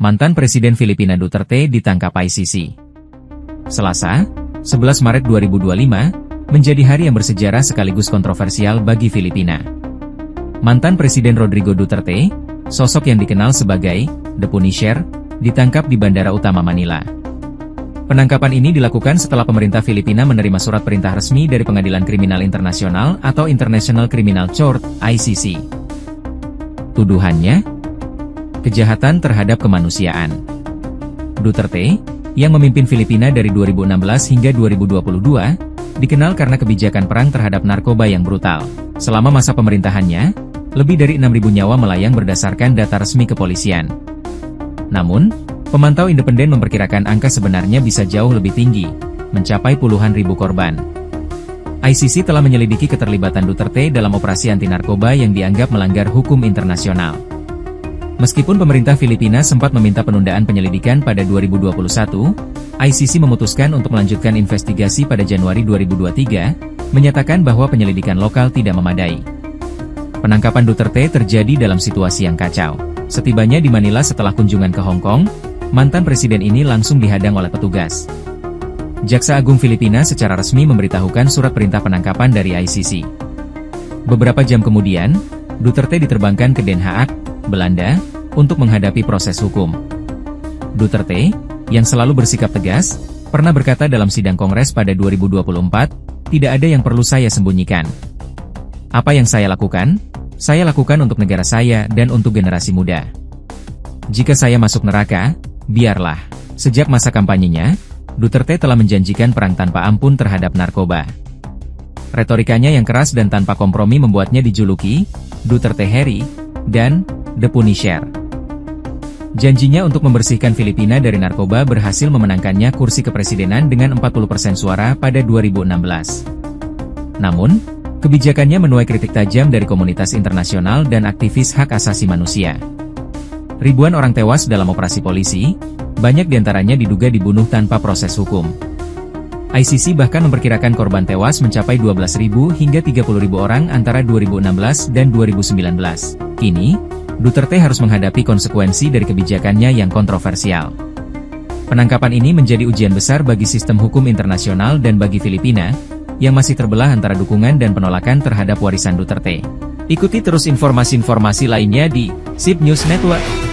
Mantan Presiden Filipina Duterte ditangkap ICC. Selasa, 11 Maret 2025, menjadi hari yang bersejarah sekaligus kontroversial bagi Filipina. Mantan Presiden Rodrigo Duterte, sosok yang dikenal sebagai The Punisher, ditangkap di Bandara Utama Manila. Penangkapan ini dilakukan setelah pemerintah Filipina menerima surat perintah resmi dari Pengadilan Kriminal Internasional atau International Criminal Court, ICC. Tuduhannya, kejahatan terhadap kemanusiaan. Duterte, yang memimpin Filipina dari 2016 hingga 2022, dikenal karena kebijakan perang terhadap narkoba yang brutal. Selama masa pemerintahannya, lebih dari 6.000 nyawa melayang berdasarkan data resmi kepolisian. Namun, pemantau independen memperkirakan angka sebenarnya bisa jauh lebih tinggi, mencapai puluhan ribu korban. ICC telah menyelidiki keterlibatan Duterte dalam operasi anti-narkoba yang dianggap melanggar hukum internasional. Meskipun pemerintah Filipina sempat meminta penundaan penyelidikan pada 2021, ICC memutuskan untuk melanjutkan investigasi pada Januari 2023, menyatakan bahwa penyelidikan lokal tidak memadai. Penangkapan Duterte terjadi dalam situasi yang kacau. Setibanya di Manila setelah kunjungan ke Hong Kong, mantan presiden ini langsung dihadang oleh petugas. Jaksa Agung Filipina secara resmi memberitahukan surat perintah penangkapan dari ICC. Beberapa jam kemudian, Duterte diterbangkan ke Den Haag, Belanda, untuk menghadapi proses hukum. Duterte, yang selalu bersikap tegas, pernah berkata dalam sidang Kongres pada 2024, "Tidak ada yang perlu saya sembunyikan. Apa yang saya lakukan untuk negara saya dan untuk generasi muda. Jika saya masuk neraka, biarlah." Sejak masa kampanyenya, Duterte telah menjanjikan perang tanpa ampun terhadap narkoba. Retorikanya yang keras dan tanpa kompromi membuatnya dijuluki Duterte Harry dan The Punisher. Janjinya untuk membersihkan Filipina dari narkoba berhasil memenangkannya kursi kepresidenan dengan 40% suara pada 2016. Namun, kebijakannya menuai kritik tajam dari komunitas internasional dan aktivis hak asasi manusia. Ribuan orang tewas dalam operasi polisi, banyak diantaranya diduga dibunuh tanpa proses hukum. ICC bahkan memperkirakan korban tewas mencapai 12.000 hingga 30.000 orang antara 2016 dan 2019. Kini, Duterte harus menghadapi konsekuensi dari kebijakannya yang kontroversial. Penangkapan ini menjadi ujian besar bagi sistem hukum internasional dan bagi Filipina, yang masih terbelah antara dukungan dan penolakan terhadap warisan Duterte. Ikuti terus informasi-informasi lainnya di SIP News Network.